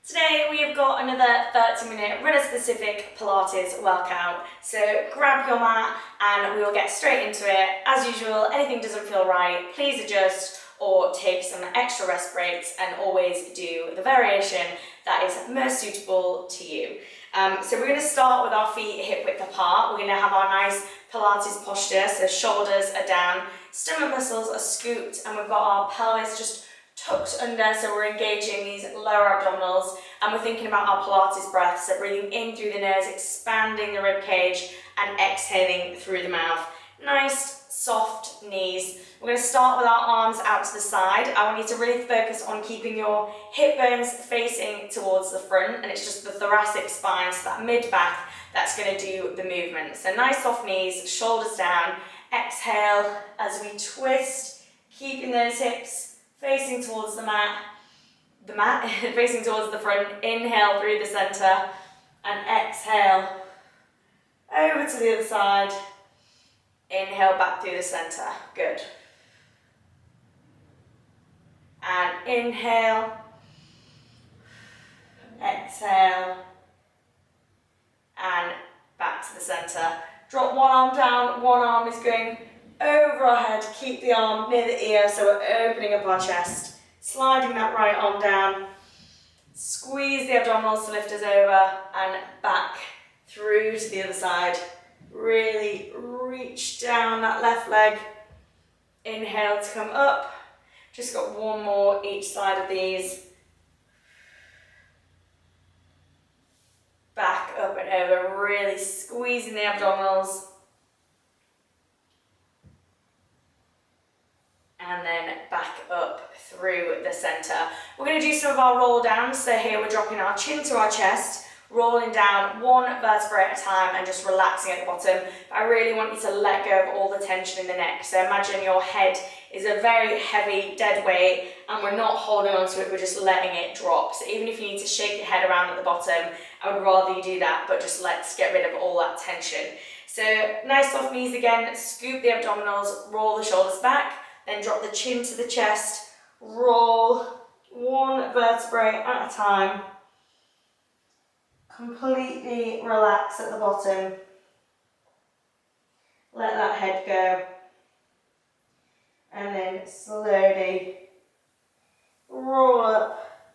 Today we have got another 30-minute runner-specific Pilates workout. So grab your mat and we will get straight into it. As usual, anything doesn't feel right, please adjust or take some extra rest breaks, and always do the variation that is most suitable to you. So we're going to start with our feet hip width apart. We're going to have our nice Pilates posture, so shoulders are down, stomach muscles are scooped, and we've got our pelvis just tucked under, so we're engaging these lower abdominals, and we're thinking about our Pilates breath, so breathing in through the nose, expanding the rib cage, and exhaling through the mouth. Nice, soft knees. We're going to start with our arms out to the side. I want you to really focus on keeping your hip bones facing towards the front, and it's just the thoracic spine, so that mid-back, that's going to do the movement. So nice, soft knees, shoulders down. Exhale as we twist, keeping those hips facing towards the mat, facing towards the front. Inhale through the center and exhale over to the other side. Inhale back through the center. Good. And inhale, exhale, and back to the center. Drop one arm down, one arm is going over our head. Keep the arm near the ear, so we're opening up our chest. Sliding that right arm down. Squeeze the abdominals to lift us over and back through to the other side. Really reach down that left leg. Inhale to come up. Just got one more each side of these. Back up and over, really squeezing the abdominals. And then back up through the center. We're going to do some of our roll downs. So here we're dropping our chin to our chest, rolling down one vertebrae at a time and just relaxing at the bottom. But I really want you to let go of all the tension in the neck. So imagine your head is a very heavy, dead weight, and we're not holding on to it, we're just letting it drop. So even if you need to shake your head around at the bottom, I would rather you do that, but just let's get rid of all that tension. So nice soft knees again, scoop the abdominals, roll the shoulders back, then drop the chin to the chest, roll one vertebrae at a time. Completely relax at the bottom. Let that head go. And then slowly roll up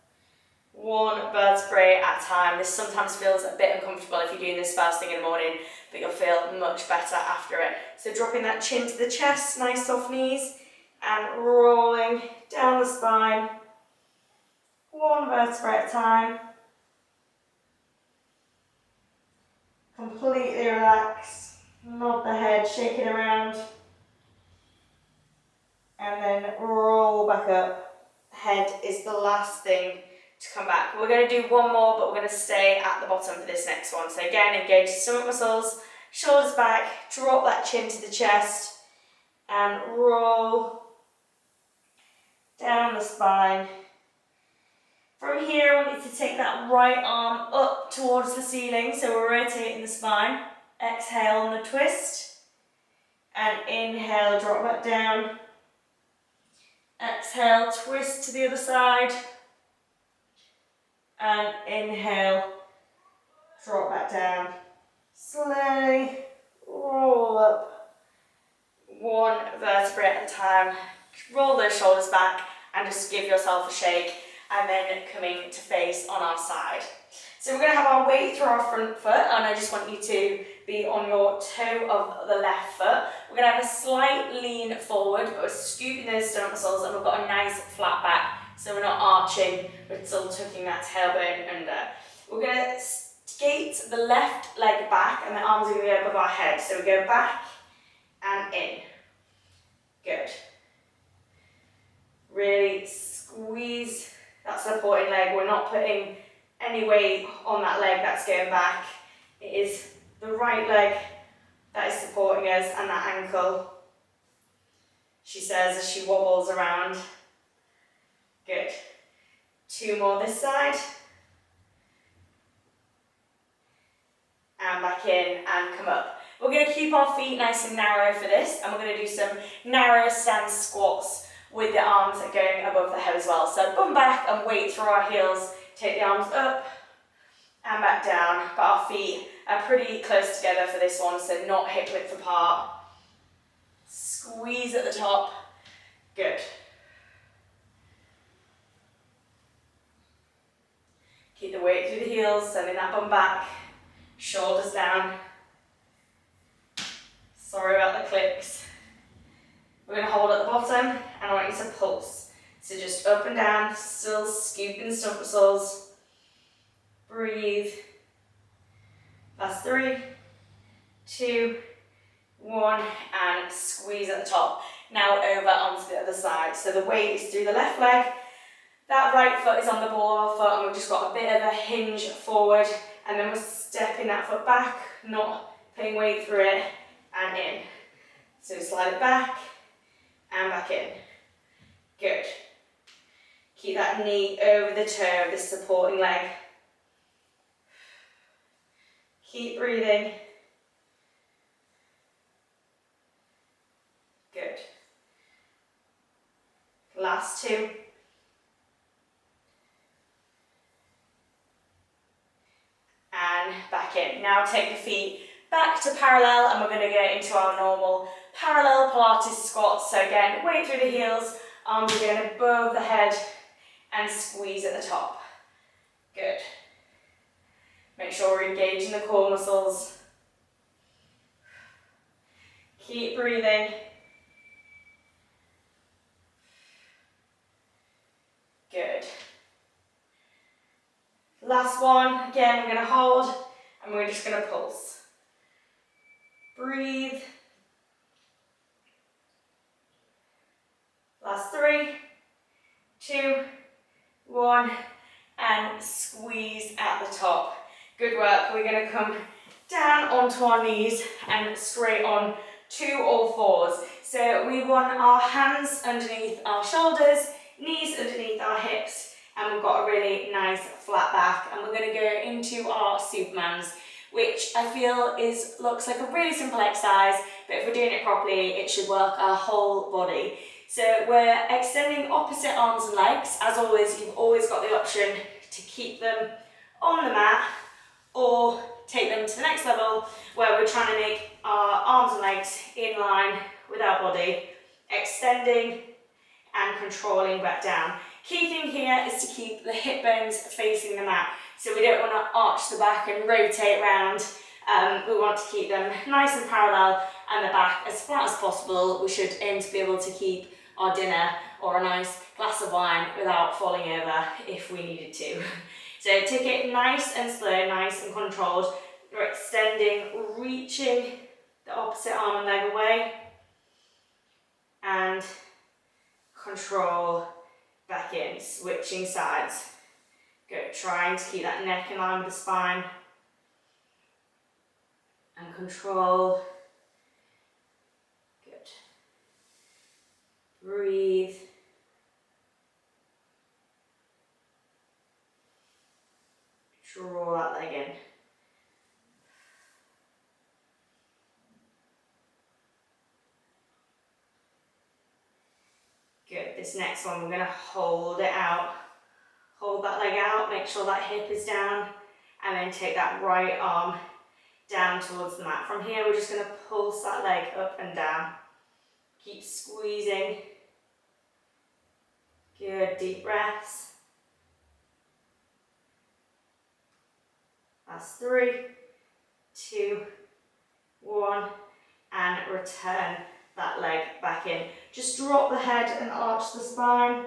one vertebrae at a time. This sometimes feels a bit uncomfortable if you're doing this first thing in the morning, but you'll feel much better after it. So dropping that chin to the chest, nice soft knees, and rolling down the spine, one vertebrae at a time. Completely relax, nod the head, shake it around, and then roll back up. Head is the last thing to come back. We're going to do one more, but we're going to stay at the bottom for this next one. So again, engage the stomach muscles, shoulders back, drop that chin to the chest, and roll down the spine. From here, I want you to take that right arm up towards the ceiling, so we're rotating the spine. Exhale on the twist, and inhale, drop that down. Exhale, twist to the other side, and inhale, drop that down. Slowly roll up, one vertebrae at a time. Roll those shoulders back and just give yourself a shake, and then coming to face on our side. So we're going to have our weight through our front foot, and I just want you to be on your toe of the left foot. We're going to have a slight lean forward, but we're scooping those stomach muscles, and we've got a nice flat back, so we're not arching, we're still tucking that tailbone under. We're going to skate the left leg back, and the arms are going to go above our head. So we go back and in. Good. Really squeeze that supporting leg. We're not putting any weight on that leg that's going back. It is the right leg that is supporting us, and that ankle, she says as she wobbles around. Good. Two more this side. And back in and come up. We're going to keep our feet nice and narrow for this, and we're going to do some narrow stance squats with the arms going above the head as well. So bum back and weight through our heels take the arms up and back down, but our feet are pretty close together for this one, so not hip width apart. Squeeze at the top. Good. Keep the weight through the heels, sending that bum back, shoulders down. Sorry about the clicks. We're going to hold at the bottom, and I want you to pulse. So just up and down, still scooping the stomach muscles. Breathe. Last 3, 2, 1, and squeeze at the top. Now over onto the other side. So the weight is through the left leg. That right foot is on the ball of our foot, and we've just got a bit of a hinge forward, and then we're stepping that foot back, not putting weight through it, and in. So slide it back, and back in. Good. Keep that knee over the toe of this supporting leg. Keep breathing. Good. Last 2. And back in. Now take the feet back to parallel, and we're going to get into our normal parallel Pilates squats. So again, weight through the heels, arms are going above the head, and squeeze at the top. Good. Make sure we're engaging the core muscles. Keep breathing. Good. Last one. Again, we're going to hold, and we're just going to pulse. Breathe. Last 3, 2, 1, and squeeze at the top. Good work. We're going to come down onto our knees and straight on to all fours. So we want our hands underneath our shoulders, knees underneath our hips, and we've got a really nice flat back. And we're going to go into our Supermans, which I feel looks like a really simple exercise, but if we're doing it properly, it should work our whole body. So we're extending opposite arms and legs. As always, you've always got the option to keep them on the mat or take them to the next level where we're trying to make our arms and legs in line with our body, extending and controlling back down. Key thing here is to keep the hip bones facing the mat. So we don't want to arch the back and rotate round. We want to keep them nice and parallel, and the back as flat as possible. We should aim to be able to keep our dinner or a nice glass of wine without falling over if we needed to. So take it nice and slow, nice and controlled. We're extending, reaching the opposite arm and leg away, and control back in, switching sides. Good, trying to keep that neck in line with the spine, and control. Good. Breathe. Draw that leg in. Good. This next one, we're going to hold it out. Hold that leg out, make sure that hip is down, and then take that right arm down towards the mat. From here, we're just going to pulse that leg up and down. Keep squeezing. Good. Deep breaths. Last 3, 2, 1, and return that leg back in. Just drop the head and arch the spine.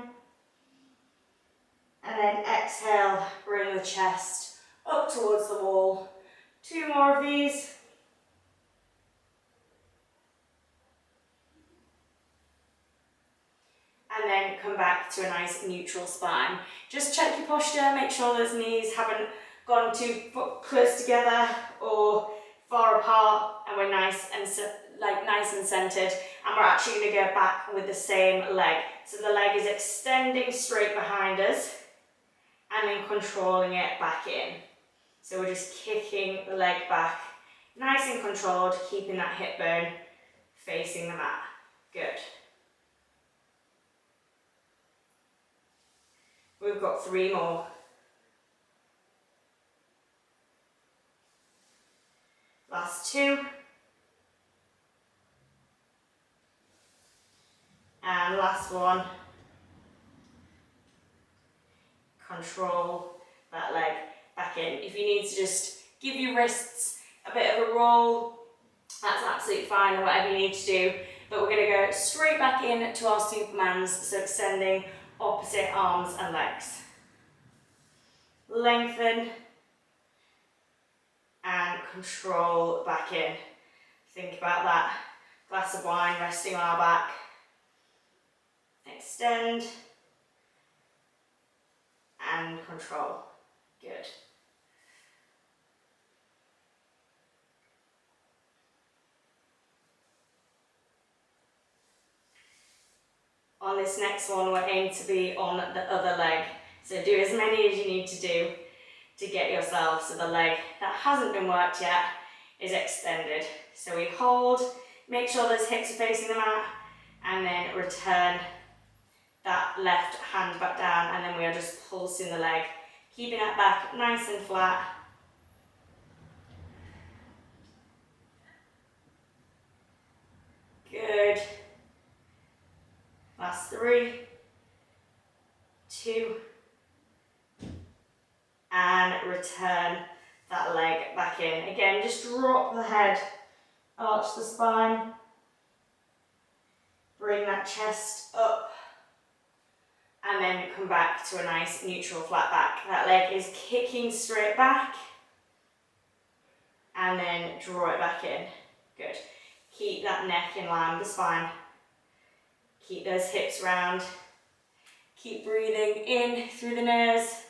And then exhale, bring the chest up towards the wall. 2 more of these. And then come back to a nice neutral spine. Just check your posture, make sure those knees haven't gone too close together or far apart, and we're nice and centered. And we're actually going to go back with the same leg. So the leg is extending straight behind us, and then controlling it back in. So we're just kicking the leg back, nice and controlled, keeping that hip bone facing the mat. Good. We've got 3 more. last 2. And last one. Control that leg back in. If you need to just give your wrists a bit of a roll, that's absolutely fine, or whatever you need to do. But we're going to go straight back in to our Supermans, so extending opposite arms and legs. Lengthen and control back in. Think about that glass of wine resting on our back. Extend and control. Good. On this next one, we're aiming to be on the other leg. So do as many as you need to do to get yourself so the leg that hasn't been worked yet is extended. So we hold, make sure those hips are facing the mat, and then return that left hand back down, and then we are just pulsing the leg, keeping that back nice and flat. Good. Last 3, 2, and return that leg back in. Again, just drop the head, arch the spine, bring that chest up, and then come back to a nice neutral flat back. That leg is kicking straight back, and then draw it back in. Good. Keep that neck in line with the spine. Keep those hips round. Keep breathing in through the nose,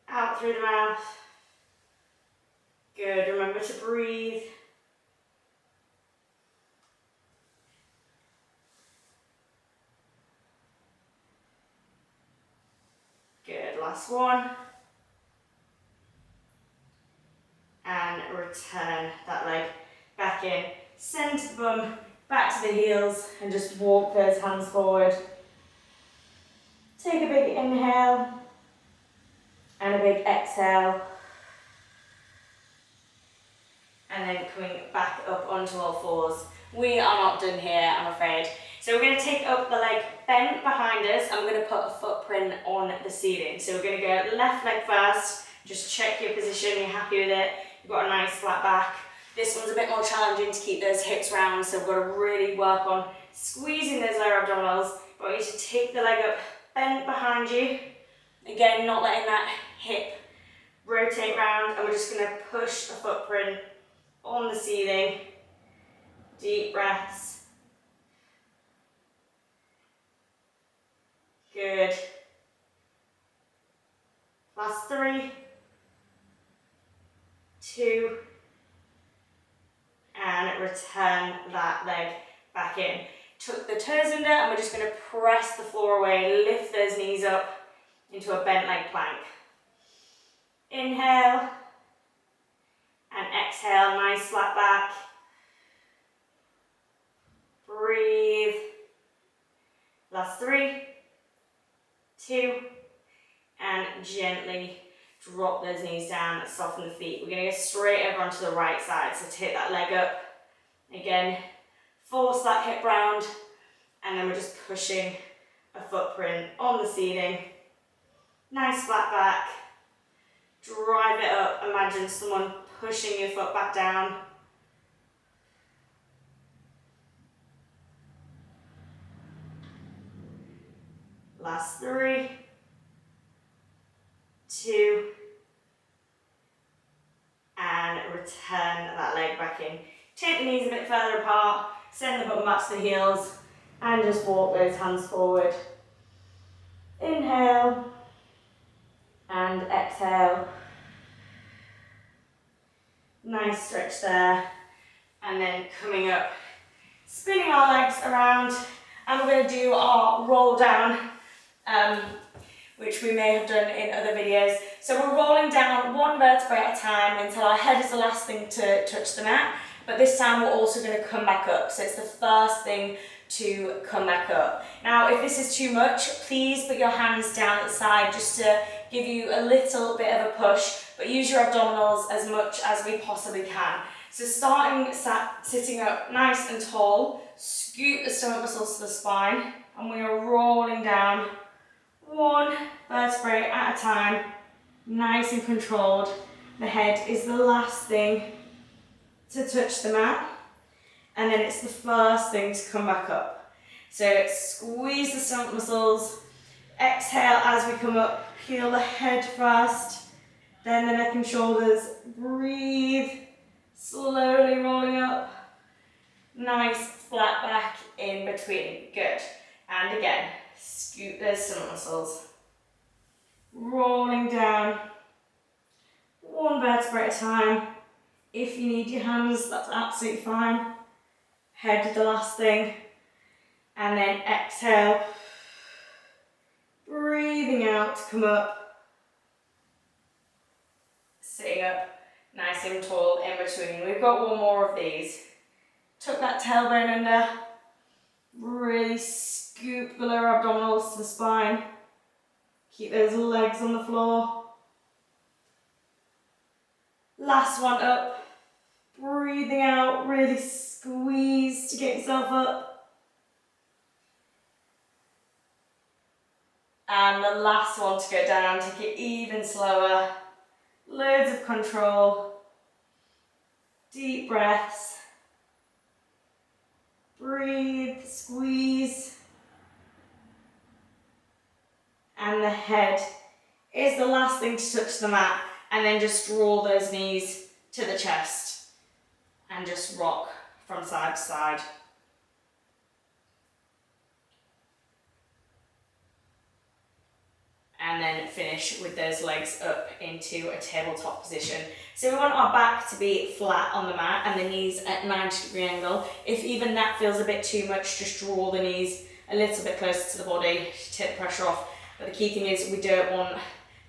out through the mouth. Good, remember to breathe. Good, last one. And return that leg back in. Send the bum back to the heels and just walk those hands forward. Take a big inhale and a big exhale. And then coming back up onto all fours. We are not done here, I'm afraid. So we're going to take up the leg bent behind us, and we're going to put a footprint on the ceiling. So we're going to go left leg first. Just check your position, you're happy with it. You've got a nice flat back. This one's a bit more challenging to keep those hips round, so we've got to really work on squeezing those lower abdominals. But I want you to take the leg up, bent behind you. Again, not letting that hip rotate round, and we're just going to push a footprint on the ceiling. Deep breaths. Good. Last 3, 2, and return that leg back in. Tuck the toes under, and we're just going to press the floor away, lift those knees up into a bent leg plank. Inhale, and exhale, nice flat back. Breathe. Last 3, 2, and gently drop those knees down, soften the feet. We're going to go straight over onto the right side, so take that leg up. Again, force that hip round, and then we're just pushing a footprint on the ceiling. Nice flat back. Drive it up. Imagine someone pushing your foot back down. Last 3, 2, and return that leg back in. Take the knees a bit further apart, send the bum back to the heels, and just walk those hands forward. Inhale, and exhale. Nice stretch there. And then coming up, spinning our legs around, and we're going to do our roll down, which we may have done in other videos. So we're rolling down one vertebrae at a time until our head is the last thing to touch the mat, but this time we're also going to come back up. So it's the first thing to come back up. Now, if this is too much, please put your hands down at the side just to give you a little bit of a push, but use your abdominals as much as we possibly can. So sitting up nice and tall, scoop the stomach muscles to the spine, and we are rolling down one vertebrae at a time, nice and controlled. The head is the last thing to touch the mat, and then it's the first thing to come back up. So squeeze the stomach muscles, exhale as we come up, peel the head first, then the neck and shoulders, breathe, slowly rolling up, nice flat back in between, good. And again, scoop those stomach muscles, rolling down, one vertebrae at a time. If you need your hands, that's absolutely fine. Head the last thing, and then exhale, breathing out to come up, sitting up nice and tall in between. We've got one more of these. Tuck that tailbone under, really scoop the lower abdominals to the spine. Keep those legs on the floor. Last one up, breathing out, really squeeze to get yourself up. And the last one to go down, take it even slower. Loads of control. Deep breaths. Breathe, squeeze. And the head is the last thing to touch the mat. And then just draw those knees to the chest. And just rock from side to side. And then finish with those legs up into a tabletop position. So we want our back to be flat on the mat and the knees at 90-degree angle. If even that feels a bit too much, just draw the knees a little bit closer to the body, take the pressure off. But the key thing is we don't want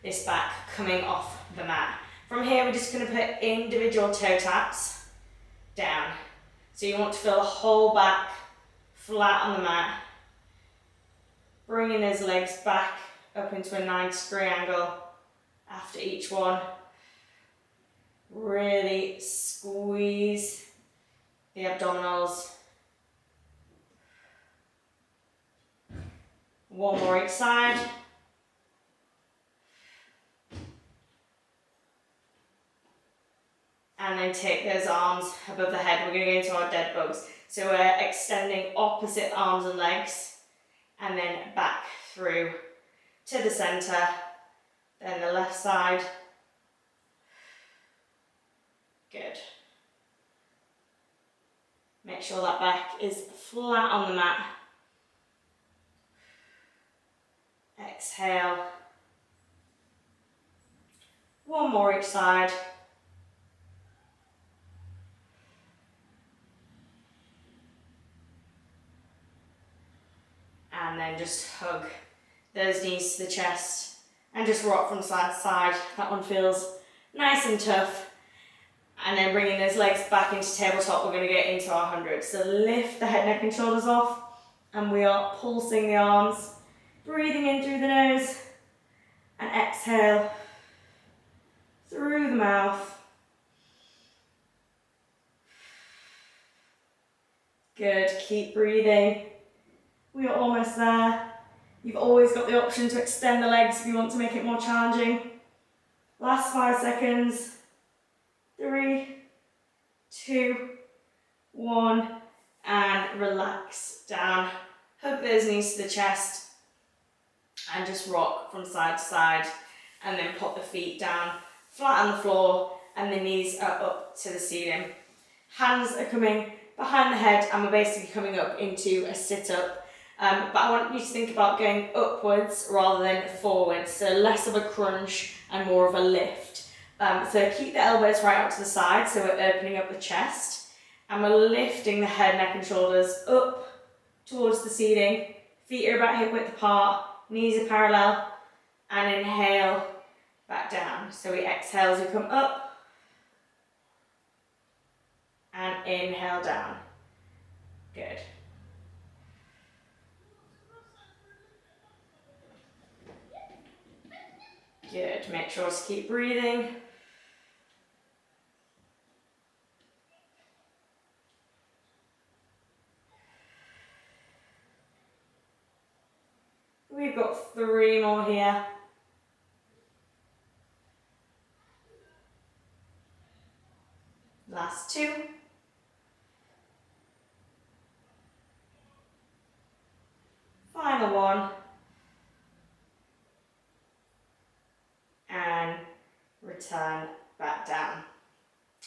this back coming off the mat. From here, we're just going to put individual toe taps down. So you want to feel the whole back flat on the mat. Bringing those legs back up into a 90-degree angle after each one. Really squeeze the abdominals. One more each side. And then take those arms above the head. We're going to go into our dead bugs. So we're extending opposite arms and legs, and then back through to the centre, then the left side. Good. Make sure that back is flat on the mat. Exhale. One more each side. And then just hug those knees to the chest and just rock from side to side. That one feels nice and tough. And then bringing those legs back into tabletop, we're going to get into our 100. So lift the head, neck and shoulders off, and we are pulsing the arms, breathing in through the nose, and exhale through the mouth. Good, keep breathing. We are almost there. You've always got the option to extend the legs if you want to make it more challenging. Last 5 seconds. 3, 2, 1, and relax down. Hug those knees to the chest and just rock from side to side, and then pop the feet down flat on the floor and the knees are up to the ceiling. Hands are coming behind the head and we're basically coming up into a sit-up. But I want you to think about going upwards rather than forwards, so less of a crunch and more of a lift. So keep the elbows right out to the side, so we're opening up the chest, and we're lifting the head, neck and shoulders up towards the ceiling. Feet are about hip width apart, knees are parallel, and inhale back down. So we exhale as we come up, and inhale down. Good. Good, make sure to keep breathing. 3 more here. Last 2. Final 1. And return back down.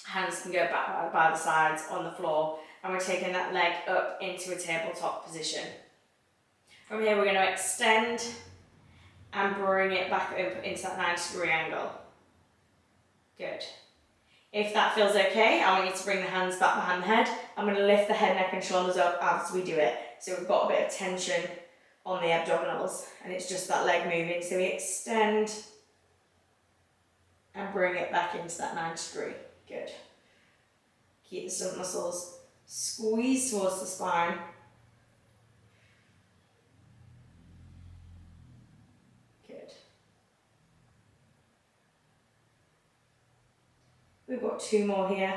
Hands can go back by the sides on the floor, and we're taking that leg up into a tabletop position. From here, we're going to extend and bring it back up into that 90-degree angle. Good. If that feels okay, I want you to bring the hands back behind the head. I'm going to lift the head, neck and shoulders up as we do it. So we've got a bit of tension on the abdominals, and it's just that leg moving. So we extend and bring it back into that 90-degree. Good. Keep the stomach muscles squeezed towards the spine. Good. We've got 2 more here.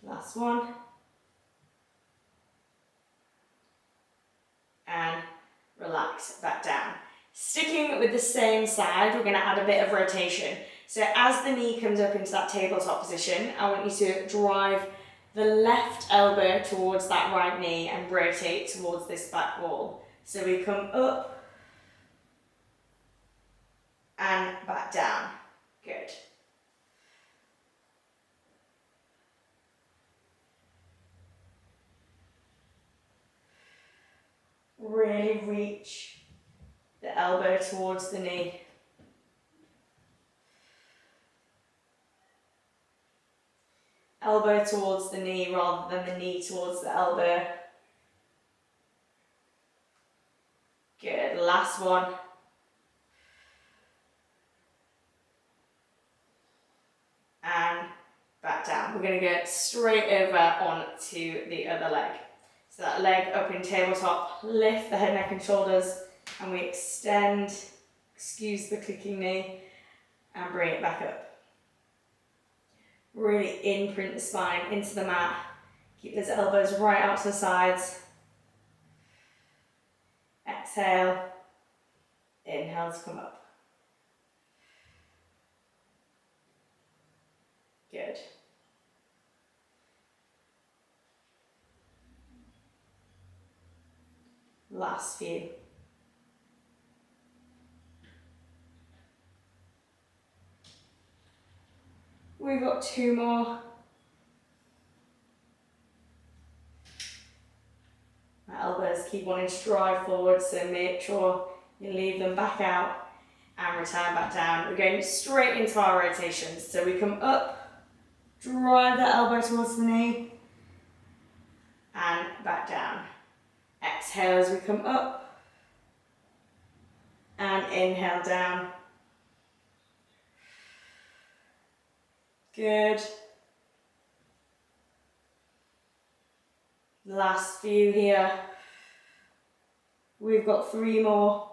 Last 1. And relax back down. Sticking with the same side, we're going to add a bit of rotation. So as the knee comes up into that tabletop position, I want you to drive the left elbow towards that right knee and rotate towards this back wall. So we come up and back down. Good. Really reach the elbow towards the knee. Elbow towards the knee rather than the knee towards the elbow. Good, last 1. And back down. We're going to go straight over onto the other leg. So that leg up in tabletop, lift the head, neck and shoulders, and we extend, excuse the clicking knee, and bring it back up. Really imprint the spine into the mat. Keep those elbows right out to the sides. Exhale, inhale to come up. Good. Last few. We've got 2 more. My elbows keep wanting to drive forward, so make sure you leave them back out and return back down. We're going straight into our rotations. So we come up, drive the elbow towards the knee, and back down. Exhale as we come up, and inhale down. Good. Last few here. We've got 3 more.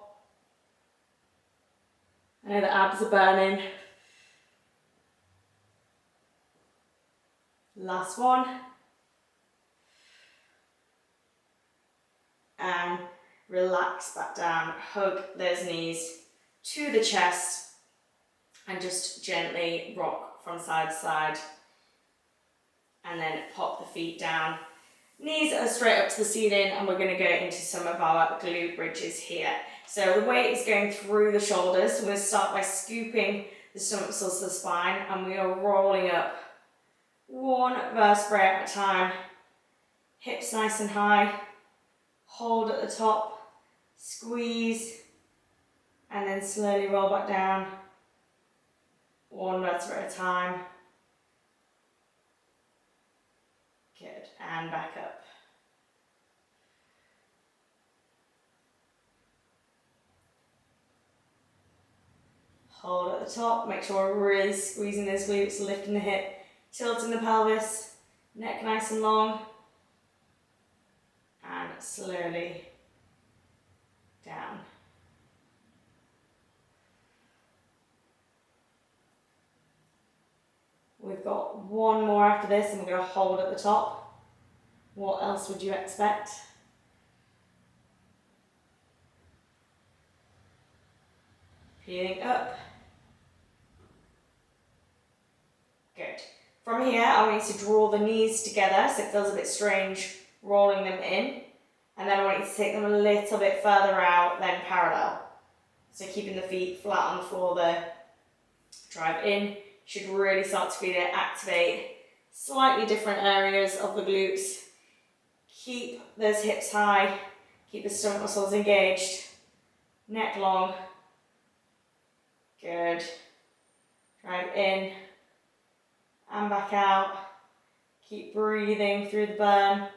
I know the abs are burning. Last 1. And relax back down. Hug those knees to the chest and just gently rock from side to side, and then pop the feet down. Knees are straight up to the ceiling, and we're going to go into some of our glute bridges here. So the weight is going through the shoulders. So we're going to start by scooping the stomach muscles to the spine, and we are rolling up 1 vertebrae at a time. Hips nice and high. Hold at the top, squeeze, and then slowly roll back down. 1 vertebra at a time. Good, and back up. Hold at the top, make sure we're really squeezing those glutes, lifting the hip, tilting the pelvis, neck nice and long, and slowly down. We've got 1 more after this, and we're going to hold at the top. What else would you expect? Breathing up. Good. From here, I want you to draw the knees together so it feels a bit strange rolling them in. And then I want you to take them a little bit further out, then parallel. So keeping the feet flat on the floor there. Drive in. You should really start to feel it activate slightly different areas of the glutes. Keep those hips high. Keep the stomach muscles engaged. Neck long. Good. Drive in and back out. Keep breathing through the burn.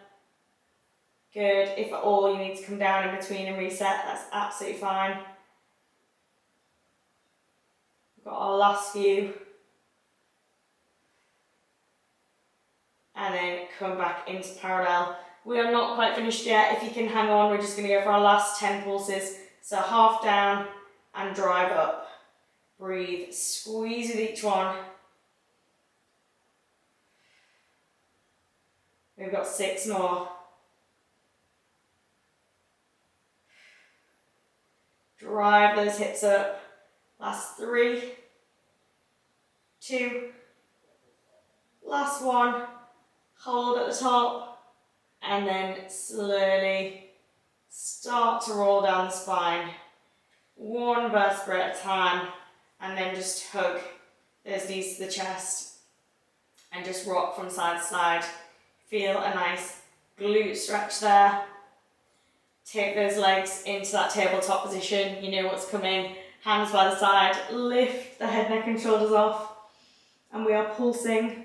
Good. If at all you need to come down in between and reset, that's absolutely fine. We've got our last few. And then come back into parallel. We are not quite finished yet. If you can hang on, we're just going to go for our last 10 pulses. So half down and drive up. Breathe, squeeze with each one. We've got 6 more. Drive those hips up. Last 3, 2, last 1. Hold at the top and then slowly start to roll down the spine. 1 vertebra at a time, and then just hug those knees to the chest and just rock from side to side. Feel a nice glute stretch there. Take those legs into that tabletop position. You know what's coming. Hands by the side. Lift the head, neck and shoulders off. And we are pulsing.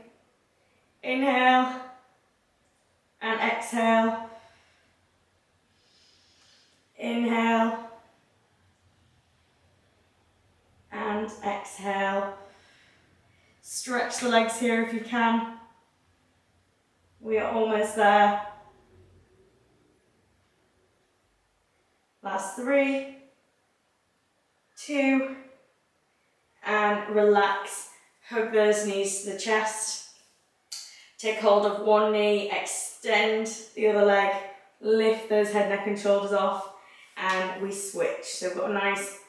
Inhale and exhale. Inhale and exhale. Stretch the legs here if you can. We are almost there. Last 3, 2, and relax. Hug those knees to the chest. Take hold of one knee, extend the other leg, lift those head, neck and shoulders off, and we switch. So we've got a nice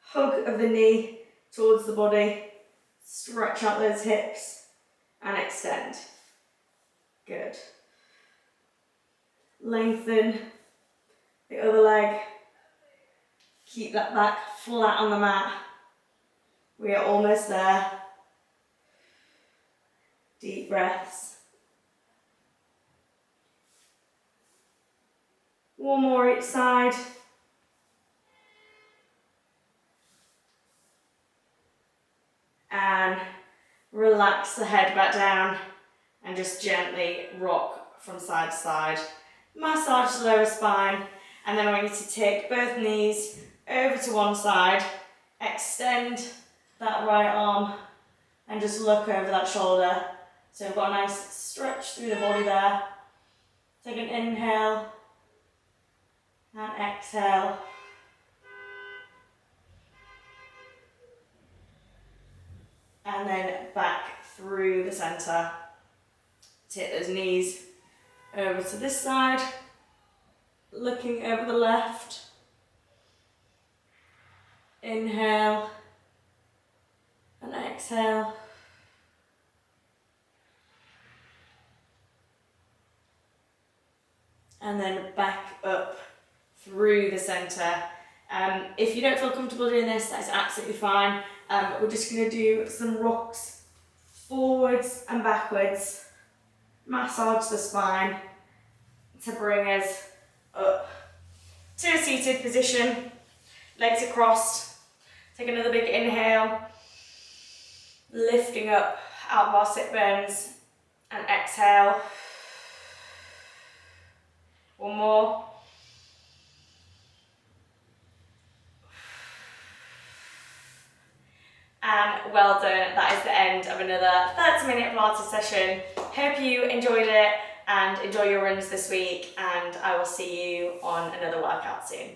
hug of the knee towards the body, stretch out those hips, and extend. Good. Lengthen the other leg. Keep that back flat on the mat. We are almost there. Deep breaths. 1 more each side. And relax the head back down and just gently rock from side to side. Massage the lower spine, and then I want you to take both knees over to one side, extend that right arm and just look over that shoulder. So we've got a nice stretch through the body there. Take an inhale and exhale. And then back through the centre. Take those knees over to this side, looking over the left. Inhale and exhale. And then back up through the centre. If you don't feel comfortable doing this, that's absolutely fine. We're just going to do some rocks forwards and backwards. Massage the spine to bring us up to a seated position. Legs are crossed. Take another big inhale. Lifting up out of our sit bones. And exhale. 1 more. And well done. That is the end of another 30-minute Pilates session. Hope you enjoyed it and enjoy your runs this week, and I will see you on another workout soon.